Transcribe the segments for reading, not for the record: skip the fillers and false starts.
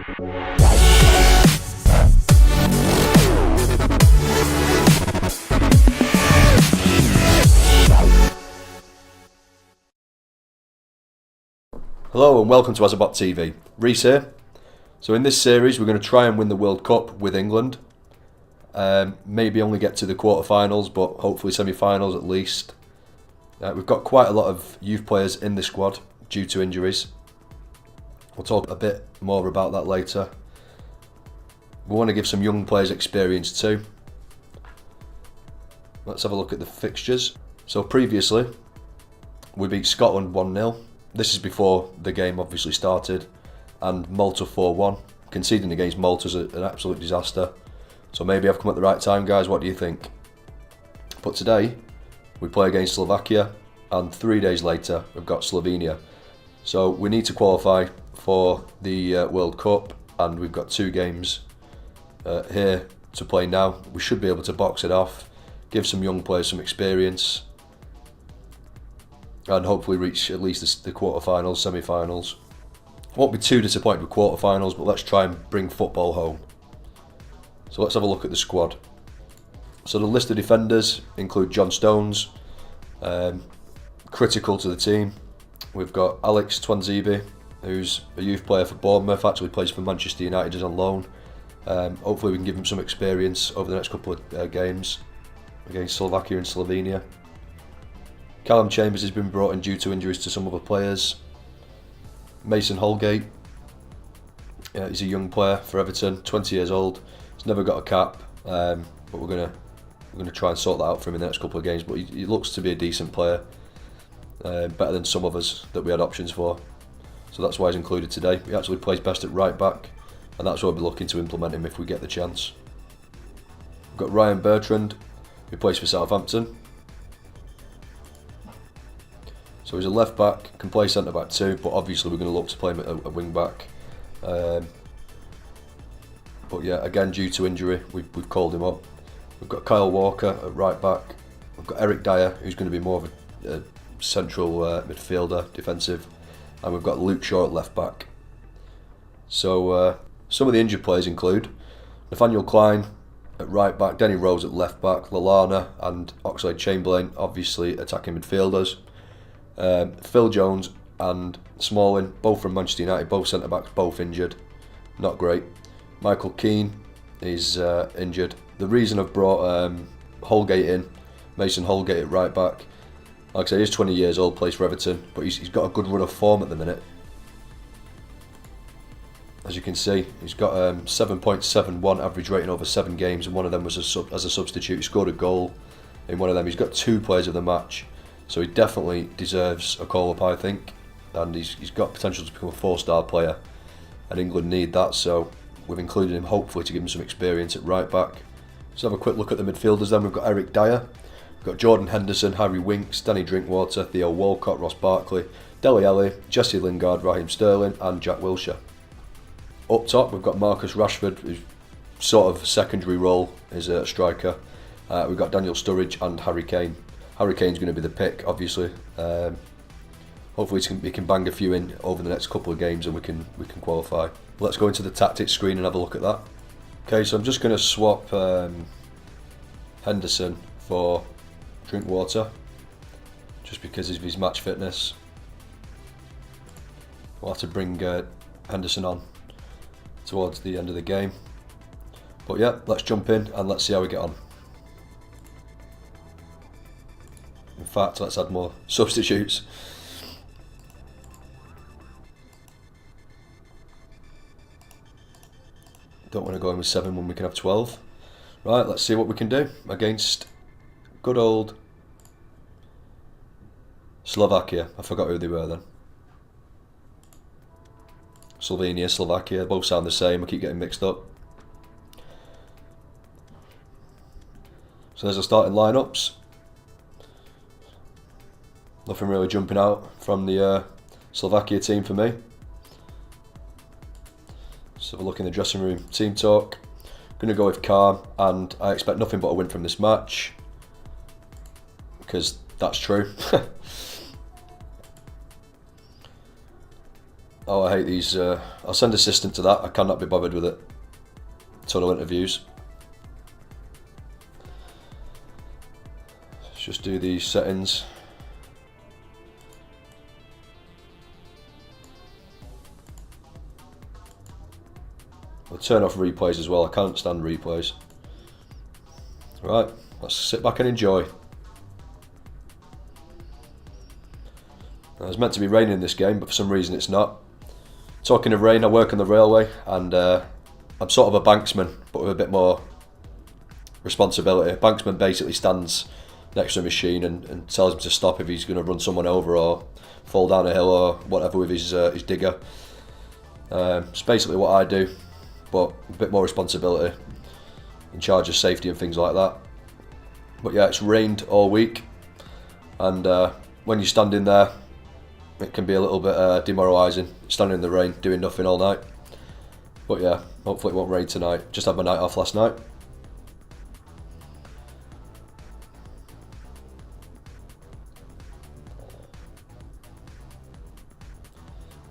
Hello and welcome to AzzaBotTV. Reese here. So in this series we're going to try and win the World Cup with England. Maybe only get to the quarterfinals, but hopefully semi-finals at least. We've got quite a lot of youth players in the squad due to injuries. We'll talk a bit more about that later. We want to give some young players experience too. Let's have a look at the fixtures. So previously we beat Scotland 1-0. This is before the game obviously started, and Malta 4-1. Conceding against Malta is an absolute disaster. So maybe I've come at the right time, guys. What do you think? But today we play against Slovakia, and 3 days later we've got Slovenia. So we need to qualify for the World Cup, and we've got 2 games here to play now. We should be able to box it off, give some young players some experience, and hopefully reach at least the quarterfinals, semi-finals. Won't be too disappointed with quarterfinals, but let's try and bring football home. So let's have a look at the squad. So the list of defenders include John Stones, critical to the team. We've got Alex Twanzebe, who's a youth player for Bournemouth, actually plays for Manchester United as on loan. Hopefully we can give him some experience over the next couple of games against Slovakia and Slovenia. Callum Chambers has been brought in due to injuries to some other players. Mason Holgate, he's a young player for Everton, 20 years old. He's never got a cap, but we're gonna try and sort that out for him in the next couple of games. But he looks to be a decent player, better than some of us that we had options for. So that's why he's included today. He actually plays best at right back, and that's why we'll be looking to implement him if we get the chance. We've got Ryan Bertrand, who plays for Southampton. So he's a left back, can play centre back too, but obviously we're going to look to play him at a wing back. But yeah, again, due to injury, we've called him up. We've got Kyle Walker at right back. We've got Eric Dyer, who's going to be more of a central midfielder, defensive. And we've got Luke Shaw at left back. So some of the injured players include Nathaniel Klein at right back, Denny Rose at left back, Lallana and Oxlade-Chamberlain, obviously attacking midfielders. Phil Jones and Smalling, both from Manchester United, both centre backs, both injured. Not great. Michael Keane is injured. The reason I've brought Holgate in, Mason Holgate at right back, like I say, he's 20 years old, plays for Everton, but he's got a good run of form at the minute. As you can see, he's got 7.71 average rating over 7 games, and one of them was as a substitute. He scored a goal in one of them. He's got 2 players of the match. So he definitely deserves a call-up, I think, and he's got potential to become a 4-star player, and England need that, so we've included him hopefully to give him some experience at right back. Let's have a quick look at the midfielders then. We've got Eric Dyer, we've got Jordan Henderson, Harry Winks, Danny Drinkwater, Theo Walcott, Ross Barkley, Dele Alli, Jesse Lingard, Raheem Sterling and Jack Wilshere. Up top we've got Marcus Rashford, who's sort of secondary role as a striker. We've got Daniel Sturridge and Harry Kane. Harry Kane's going to be the pick, obviously. Hopefully he can bang a few in over the next couple of games and we can qualify. Let's go into the tactics screen and have a look at that. Okay, so I'm just going to swap Henderson for Drinkwater, just because of his match fitness. We'll have to bring Henderson on towards the end of the game. But yeah, let's jump in and let's see how we get on. In fact, let's add more substitutes. Don't want to go in with 7 when we can have 12. Right, let's see what we can do against good old Slovakia. I forgot who they were then. Slovenia, Slovakia, both sound the same. I keep getting mixed up. So there's our starting lineups. Nothing really jumping out from the Slovakia team for me. Let's have a look in the dressing room. Team talk. Going to go with calm, and I expect nothing but a win from this match, because that's true. Oh, I hate these. I'll send assistant to that. I cannot be bothered with it. Tunnel interviews. Let's just do these settings. I'll turn off replays as well. I can't stand replays. Right, let's sit back and enjoy. It was meant to be raining in this game, but for some reason it's not. Talking of rain, I work on the railway, and I'm sort of a banksman, but with a bit more responsibility. A banksman basically stands next to a machine and tells him to stop if he's going to run someone over or fall down a hill or whatever with his digger. It's basically what I do, but a bit more responsibility, in charge of safety and things like that. But yeah, it's rained all week, and when you're standing there, it can be a little bit demoralising, standing in the rain, doing nothing all night. But yeah, hopefully it won't rain tonight. Just had my night off last night.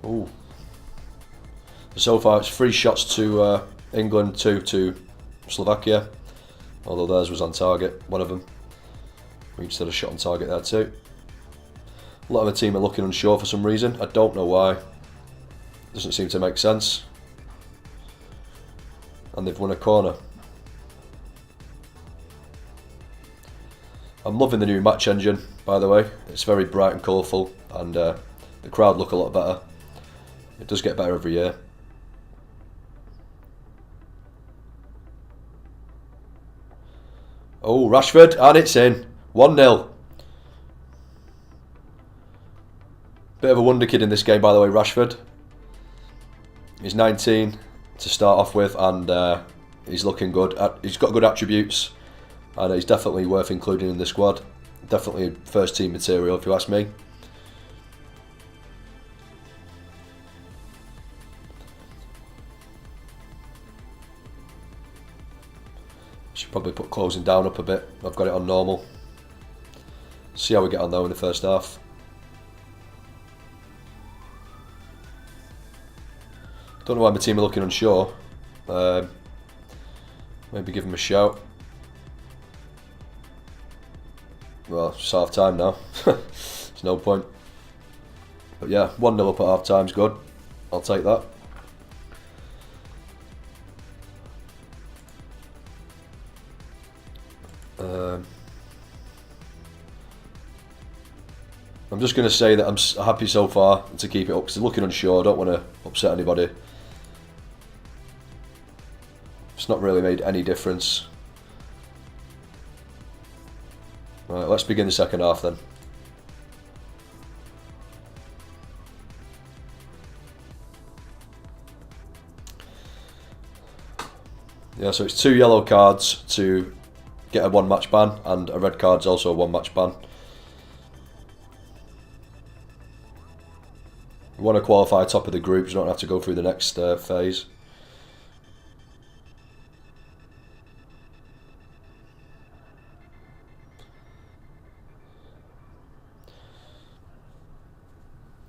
Ooh. So far it's 3 shots to England, 2 to Slovakia. Although theirs was on target, one of them. We just had a shot on target there too. A lot of the team are looking unsure for some reason. I don't know why. Doesn't seem to make sense. And they've won a corner. I'm loving the new match engine, by the way. It's very bright and colourful, and the crowd look a lot better. It does get better every year. Oh, Rashford, and it's in. 1-0. Bit of a wonder kid in this game, by the way, Rashford. He's 19 to start off with, and he's looking good. He's got good attributes, and he's definitely worth including in the squad. Definitely first team material, if you ask me. Should probably put closing down up a bit. I've got it on normal. See how we get on though in the first half. Don't know why my team are looking unsure. Maybe give them a shout. Well, it's half time now. There's no point. But yeah, 1-0 up at half time's good. I'll take that. I'm just going to say that I'm happy so far to keep it up because they're looking unsure. I don't want to upset anybody. It's not really made any difference. Right, let's begin the second half then. Yeah, so it's 2 yellow cards to get a 1 match ban, and a red card's also a 1 match ban. You want to qualify top of the group, you don't have to go through the next phase.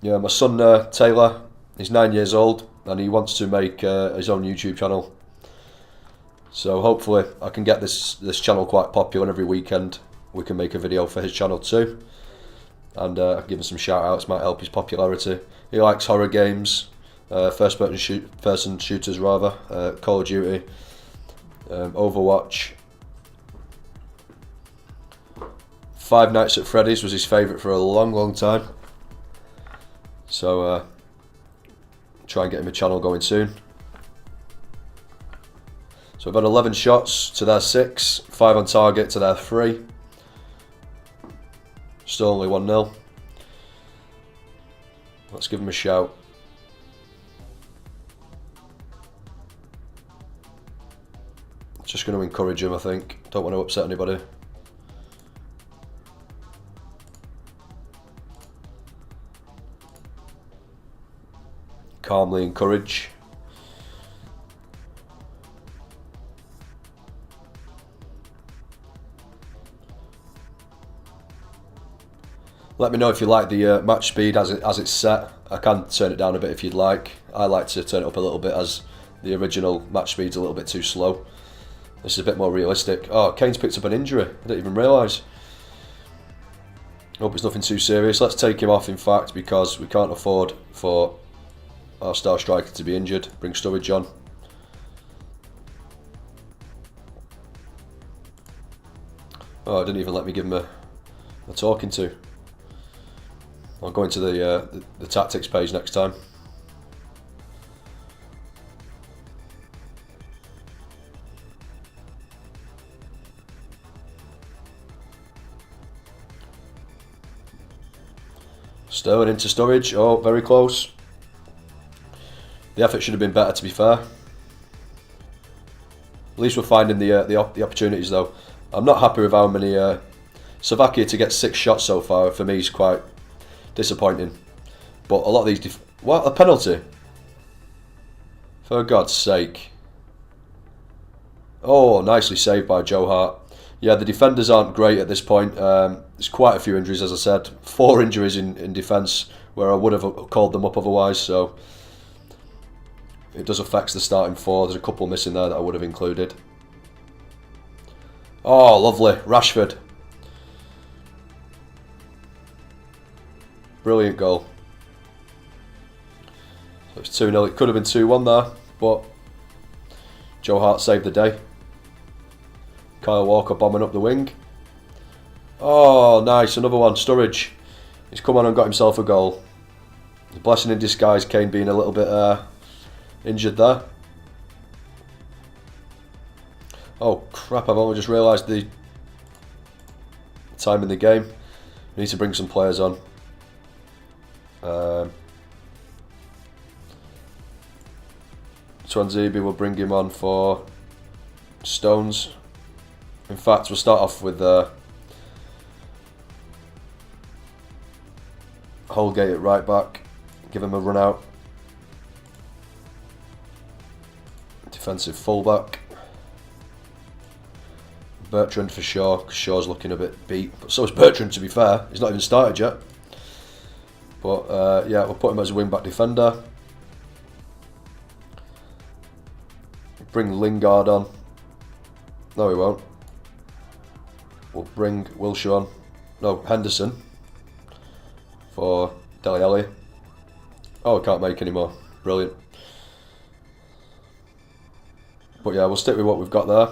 Yeah, my son Taylor, he's 9 years old, and he wants to make his own YouTube channel. So hopefully I can get this channel quite popular, and every weekend we can make a video for his channel too. And I can give him some shout outs, might help his popularity. He likes horror games, first person shooters rather, Call of Duty, Overwatch. Five Nights at Freddy's was his favourite for a long time. So try and get him a channel going soon. So we've had 11 shots to their 6, 5 on target to their 3. Still only 1-0. Let's give him a shout. Just going to encourage him, I think. Don't want to upset anybody. Calmly encourage. Let me know if you like the match speed as it's set. I can turn it down a bit if you'd like. I like to turn it up a little bit as the original match speed's a little bit too slow. This is a bit more realistic. Oh, Kane's picked up an injury. I didn't even realise. Hope it's nothing too serious. Let's take him off, in fact, because we can't afford for our star striker to be injured. Bring Sturridge on. Oh, it didn't even let me give him a talking to. I'll go into the tactics page next time. Sterling into Sturridge. Oh, very close. The effort should have been better, to be fair. At least we're finding the opportunities, though. I'm not happy with how many... Slovakia to get 6 shots so far, for me, is quite disappointing. But a lot of these... What? A penalty? For God's sake. Oh, nicely saved by Joe Hart. Yeah, the defenders aren't great at this point. There's quite a few injuries, as I said. 4 injuries in defence, where I would have called them up otherwise, so... It does affect the starting 4. There's a couple missing there that I would have included. Oh, lovely. Rashford. Brilliant goal. So it's 2-0. It could have been 2-1 there, but Joe Hart saved the day. Kyle Walker bombing up the wing. Oh, nice. Another one. Sturridge. He's come on and got himself a goal. The blessing in disguise, Kane being a little bit injured there. Oh crap, I've only just realised the time in the game. We need to bring some players on. Twanzibi will bring him on for Stones. In fact, we'll start off with Holgate at right back. Give him a run out. Defensive fullback. Bertrand for Shaw, because Shaw's looking a bit beat. But so is Bertrand, to be fair. He's not even started yet. But yeah, we'll put him as a wing-back defender. Bring Lingard on. No, we won't. We'll bring Wilshere on. No, Henderson. For Dele Alli. Oh, I can't make any more. Brilliant. But yeah, we'll stick with what we've got there.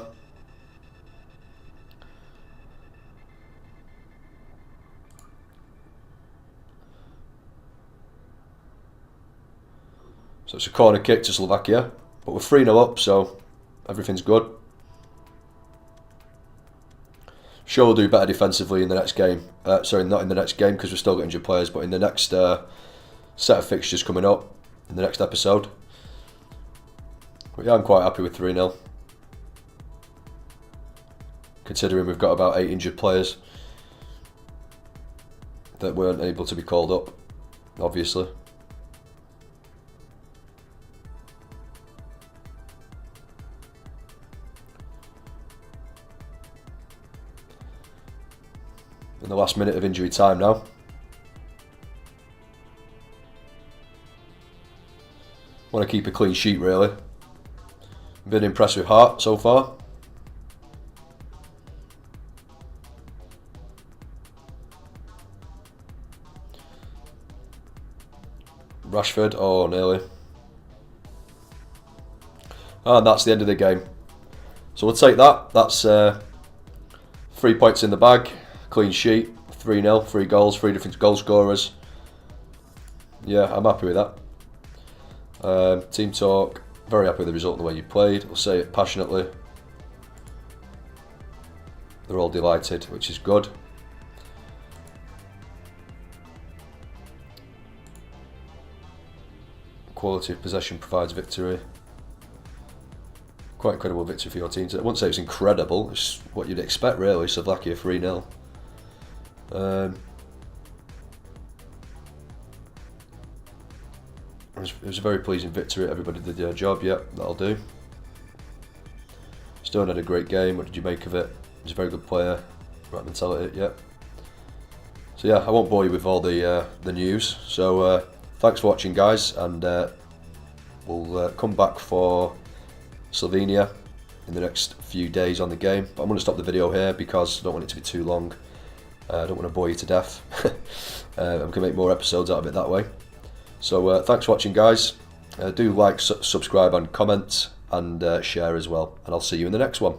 So it's a corner kick to Slovakia, but we're 3-0 up, so everything's good. Sure, we'll do better defensively in the next game. Sorry, not in the next game because we're still getting injured players, but in the next set of fixtures coming up, in the next episode. But yeah, I'm quite happy with 3-0. Considering we've got about 8 injured players that weren't able to be called up, obviously. In the last minute of injury time now. Want to keep a clean sheet, really. Been impressed with Hart so far. Rashford, oh nearly. And that's the end of the game. So we'll take that. That's 3 points in the bag. Clean sheet, 3-0, 3 goals, 3 different goal scorers. Yeah, I'm happy with that. Team talk, very happy with the result and the way you played. We'll say it passionately. They're all delighted, which is good. Quality of possession provides victory. Quite incredible victory for your team. I wouldn't say it's incredible, it's what you'd expect really, Slovakia 3-0. It was a very pleasing victory. Everybody did their job. Yep, that'll do. Stone had a great game. What did you make of it? He's a very good player. Right mentality. Yep. So yeah, I won't bore you with all the news. So thanks for watching, guys, and we'll come back for Slovenia in the next few days on the game. But I'm going to stop the video here because I don't want it to be too long. I don't want to bore you to death. I'm going to make more episodes out of it that way. So thanks for watching, guys. Do like, subscribe and comment, and share as well. And I'll see you in the next one.